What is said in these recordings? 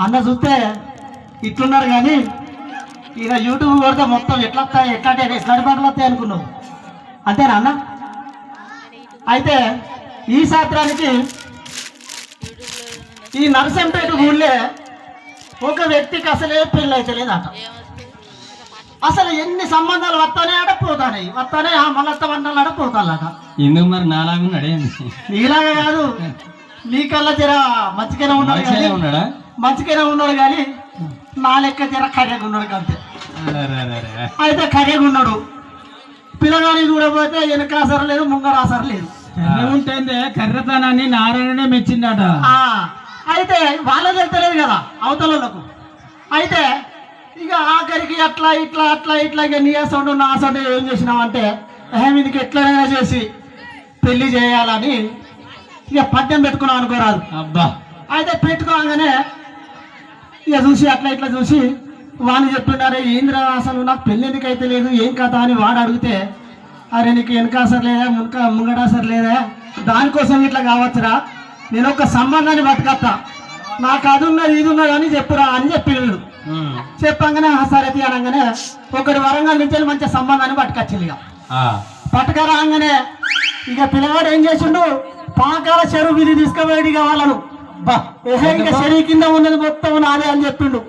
అన్న చూస్తే ఇట్లున్నారు కానీ ఇక యూట్యూబ్ కొడితే మొత్తం ఎట్లా వస్తాయి ఎట్లాంటి ఎట్లాంటి పాటలు వస్తాయి అనుకున్నావు అంతేనా అన్న? అయితే ఈ శాస్త్రానికి ఈ నరసింపేట ఊళ్ళే ఒక వ్యక్తికి అసలే పెళ్ళి అయితే లేదట. అసలు ఎన్ని సంబంధాలు వస్తానే ఆడ పోతానే వస్తానే ఆ మళ్ళీ వంటలు ఆడ పోతానట. ఎందుకు మరి నాలాగా ఉన్నాడే? నీలాగా కాదు, నీకల్లా జర మంచిగానే ఉన్నాడా? మంచిగానే ఉన్నాడు కానీ నా లెక్క జర కర్రెగా ఉన్నాడు అంతే. అయితే కర్రెగా ఉన్నాడు. పిల్లగాని చూడబోతే వెనక ఆసర లేదు, ముంగర ఆసర లేదు. ఉంటే కర్రతనాన్ని నారాయణనే మెచ్చిందట. అయితే వాళ్ళకి వెళ్తలేదు కదా అవతలకు. అయితే ఇక ఆఖరికి అట్లా ఇట్లా అట్లా ఇట్లా ఇక నీ సౌండ్ నా సౌండ్ ఏం చేసినావంటే వీనికి ఎట్లయినా చేసి పెళ్లి చేయాలని ఇక పద్యం పెట్టుకున్నాం అనుకోరాదు. అబ్బా. అయితే పెట్టుకోగానే ఇక చూసి అట్లా ఇట్లా చూసి వాడిని చెప్తున్నారే ఏంద్ర అసలు నాకు పెళ్ళి ఎందుకు అయితే లేదు ఏం కథ అని వాడు అడిగితే అరే నీకు వెనకాసరు లేదా ముంగడాసరు లేదా దానికోసం ఇట్లా కావచ్చురా, నేను ఒక సంబంధాన్ని పట్టుకొస్తా, నాకు అది ఉన్నది ఇది ఉన్నది అని చెప్పురా అని చెప్పినాడు. చెప్పంగానే సరే అనగానే ఒకటి వరంగల్ నుంచి మంచి సంబంధాన్ని పట్టుకొచ్చింది. ఇక పట్టుకరాగానే ఇక పిల్లవాడు ఏం చేసిండు, పాకాల చెరువు ఇది తీసుకుపోయాడు. ఇక వాళ్ళను ఇక చెరువు కింద ఉన్నది మొత్తం నాదే అని చెప్పిండు.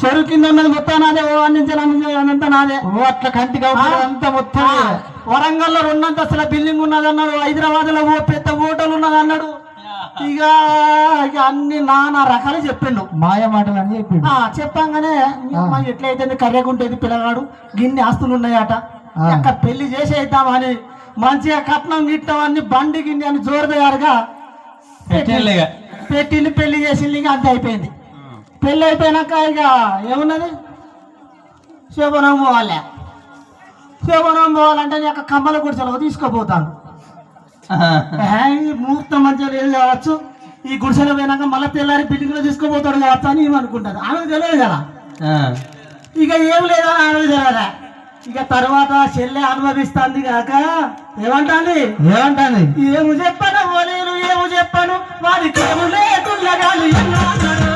చెరువు కింద ఉన్నది మొత్తం నాదే, ఓ అందించాలంతా నాదే. అట్లా కంటిగా అంతా మొత్తం వరంగల్లో 2 అంతస్తుల బిల్డింగ్ ఉన్నది అన్నాడు, హైదరాబాద్ లో పెద్ద హోటల్ ఉన్నది అన్నాడు. ఇక ఇక అన్ని నానా రకాలు చెప్పిండు, మాయ మాటలు అని చెప్పిండు. చెప్పంగానే ఎట్లయితే కర్రెకుంటేది పిల్లగాడు గిన్ని ఆస్తులు ఉన్నాయట, అక్కడ పెళ్లి చేసేద్దామని మంచిగా కట్నం గిట్టమని బండి గిన్ని అని జోరు తయారుగా పెట్టింది. పెళ్లి చేసింది, ఇక అంతే అయిపోయింది. పెళ్ళి అయిపోయినాక ఇక ఏమున్నది, శోభనం పోవాలి. శోభనం పోవాలంటే నీ యొక్క కమ్మల గుడిసెలకు తీసుకుపోతాను. ముహూర్తం మంచిగా లేదు కావచ్చు, ఈ గుడిసెలో పోయినాక మళ్ళీ తెల్లారి బిల్డింగ్ లో తీసుకుపోతాడు కావచ్చు అని ఏమనుకుంటారు. ఆమెకు తెలియదు కదా, ఇక ఏం లేదా ఆమెకు తెలియదా. ఇక తర్వాత చెల్లె అనుభవిస్తుంది కాక ఏమంటాంది ఏము చెప్పను నేను ఏము చెప్పను వారికి ఏము లేకుండా కానీ ఎన్నో అన్నాడు.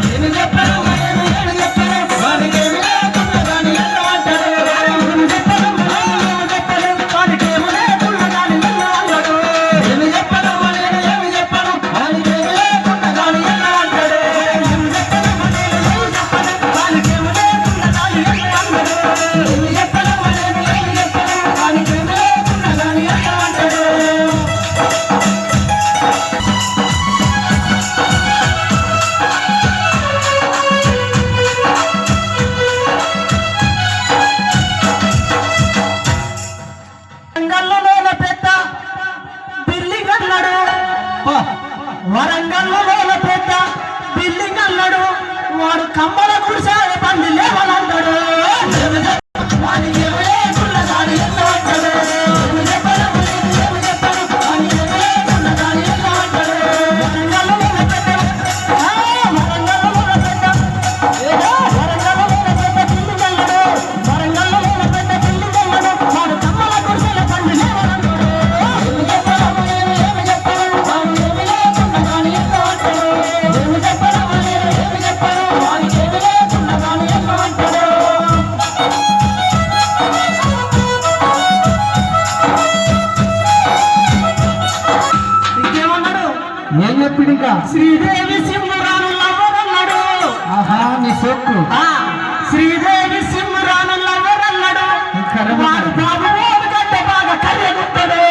నేను చెప్పను నేను చెప్పను వారికి ఏమి లేకుండా కానీ ఎన్నో అంటాడు. నేను చెప్పను నేను చెప్పను వారికి ఏమి లేకుండా కానీ ఎన్నో అన్నాడు. నేను చెప్పను నేను ఏమి చెప్పను వారికి ఏమి లేకుండా కానీ ఎన్నో అంటాడు. నేను చెప్పను నేను ఏమి చెప్పను వారికి ఏమి లేకుండా కానీ ఎన్నో అన్నాడు. నేను చెప్పను నేను ఏమి చెప్పను వారికి ఏమి లేకుండా కానీ ఎన్నో అంటాడు. వరంగల్లో పెద్ద బిల్డింగ్ అన్నాడు, వాడు కమ్మల గుడిసె బండి లేవనంటాడు. ఏం చెప్పిండు ఇంకా, శ్రీదేవి సింహరాను లవరన్నాడు. నీ సొక్కు శ్రీదేవి సింహరాను లవరన్నాడు. వాడు బాబు కంటే బాగా కర్రెగుంటాడు.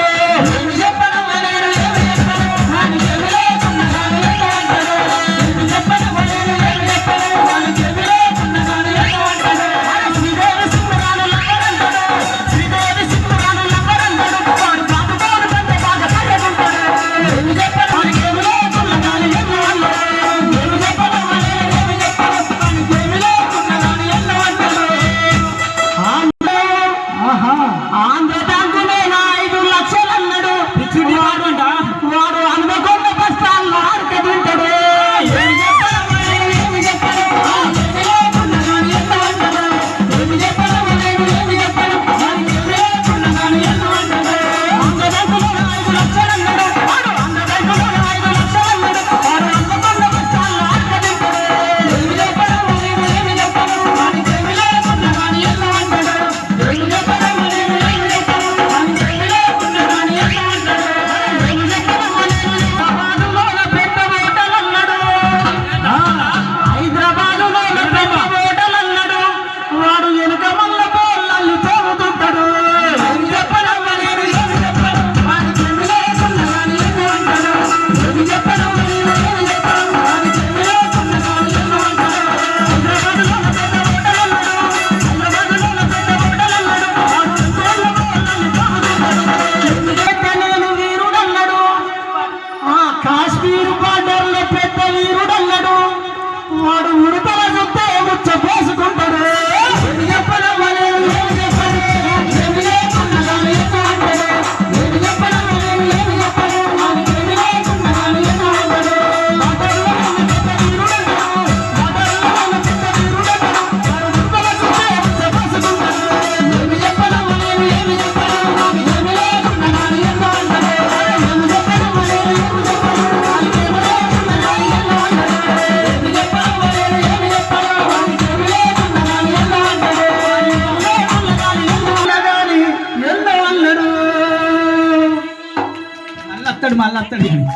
చేస్తాడు కానీ.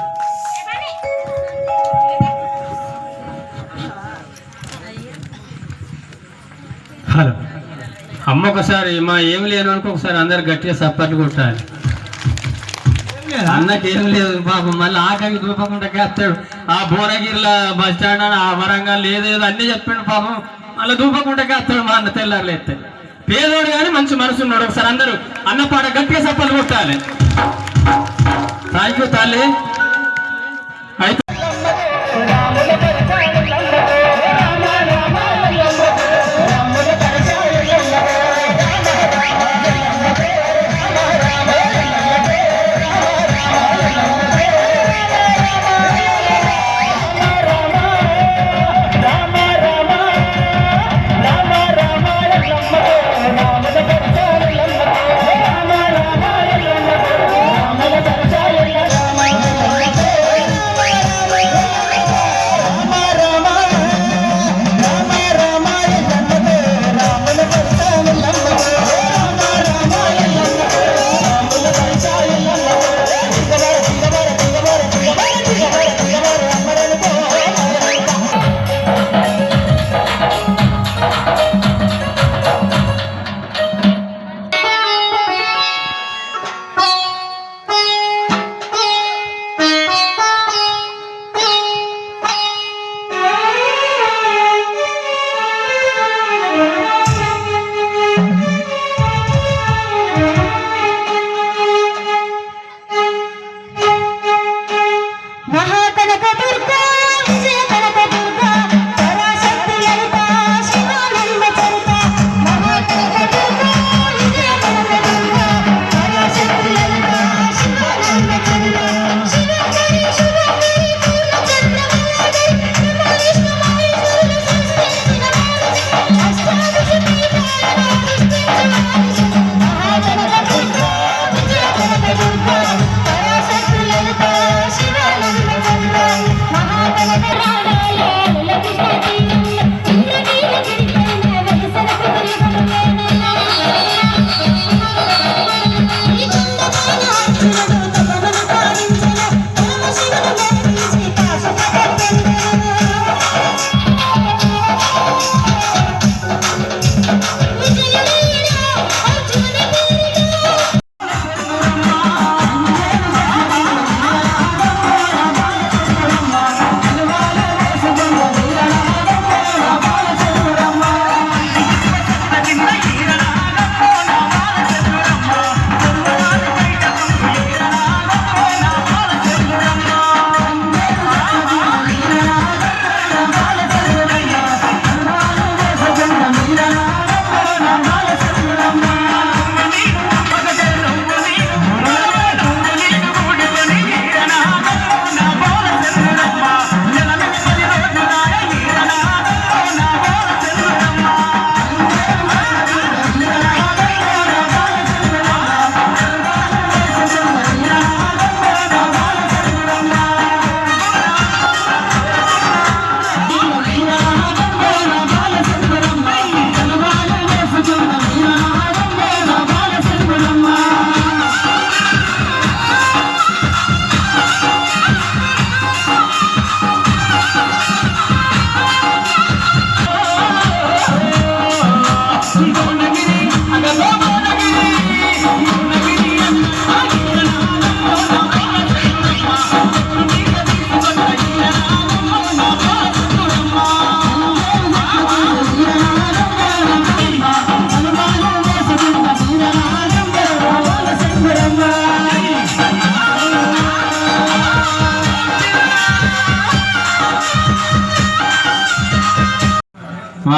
హలో అమ్మ ఒకసారి మా ఏం లేను అనుకో ఒకసారి అందరు గట్టిగా సప్పట్లు కొట్టాలి. అన్నకి ఏం లేదు పాపం మళ్ళీ ఆకలి దూపకుండా చేస్తాడు. ఆ భువనగిరిలో బస్ స్టాండ్ ఆ వరంగల్ ఏదేదో అన్నీ చెప్పిండు పాపం. మళ్ళీ దూపకుండా చేస్తాడు మా అన్న తెల్లారులు ఎత్తే. పేదోడు కానీ మంచి మనసు ఉన్నాడు. ఒకసారి అందరూ అన్నపాట గట్టిగా సప్పట్లు కొట్టాలి. థ్యాంక్ యూ తల్లి. అయితే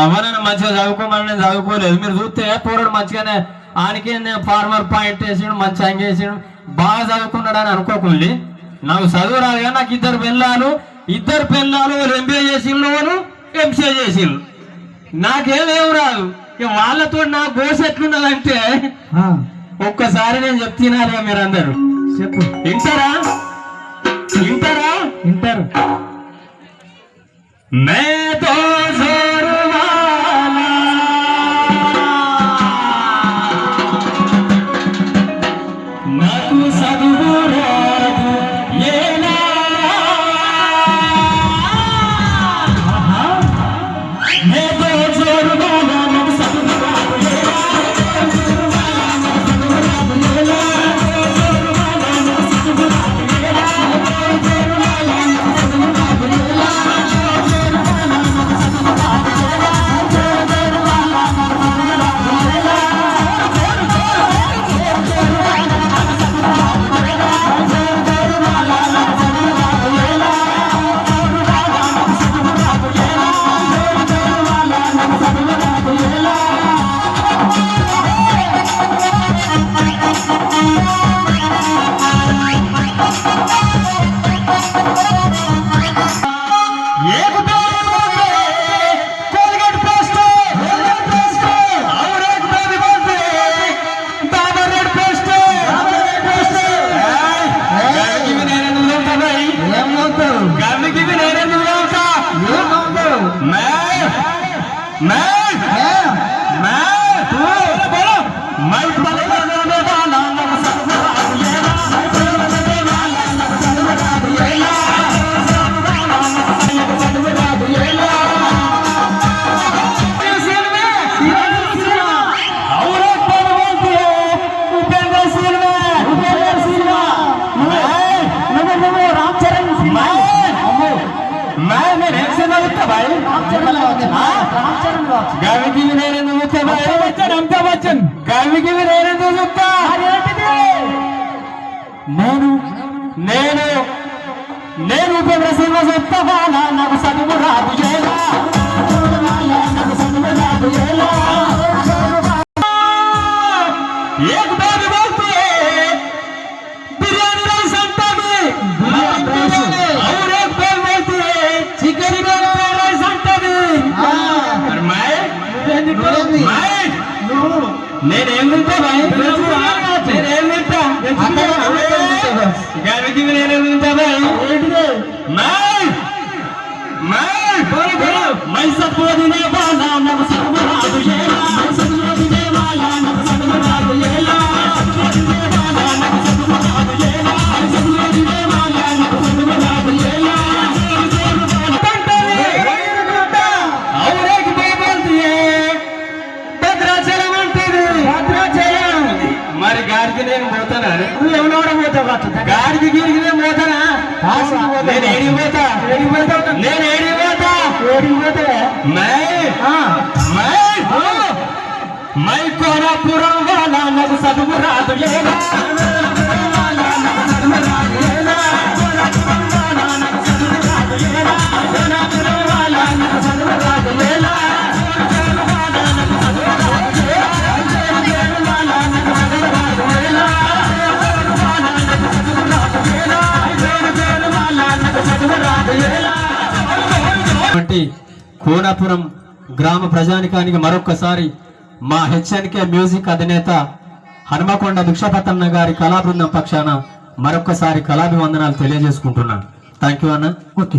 ఎవరైనా మంచిగా చదువుకోమని నేను చదువుకోలేదు. మీరు చూస్తే పూర్వం మంచిగానే ఆనికి ఫార్మర్ పాయింట్ వేసాడు, మంచి అంగేసాడు, బాగా చదువుకున్నాడు అని అనుకోకుండా. నాకు చదువు రాదు కానీ నాకు ఇద్దరు పిల్లలు ఎంబీఏ చేసిండు, ఎంసీఏ చేసిండు. నాకేమేమి రాదు. ఇక వాళ్ళతో నా గోస ఎట్లున్నదంటే ఒక్కసారి నేను చెప్తున్నారా మీరు అందరు చెప్పు. వింటారా? వింటారు. మేతో నాకు చదువు రాదు ఏ एक बेबी बर्थडे कोलगेट पेस्ट और एक baby birthday Dabur red paste गाड़ी में नेरे दूर था भाई गाड़ी की भी नेरे दूर था मैं तू बोलो मैं गावी की अमिताभ बच्चन गावी की నేను ఉపేంద్ర సినిమా చెప్తా నాకు చదువు రాదు एक बेबी बोलती है बिरयानी राइस अंटागी और एक बेबी बोलती है चिकन राइस अंटागी और నేనేం తింటా భాయ్ నేనేం తింటా గాలికి నేనేం తింటా భాయ్ मैं सबको देने वाला नव सर्वरा तुझेला मैं सबको देने वाला नव सर्वरा तुझेला और एक बात बोलती है భద్రాచలం అంటది మరి గాడికి నేను పోతానా నువ్వు ఎవడోడ పోతావు గాడికి గిరికి నేను పోతానా నేను ఏడికి పోతా నేను ఏడికి పోతా मैं कोरापुरम वाला नग सदगु रात येला కోనాపురం గ్రామ ప్రజానికానికి మరొక్కసారి మా హెచ్ఎన్కే మ్యూజిక్ అధినేత హనుమకొండ భిక్షపతన్న గారి కళా బృందం పక్షాన మరొక్కసారి కళాభివందనాలు తెలియజేసుకుంటున్నాను. థ్యాంక్ యూ అన్న. ఓకే.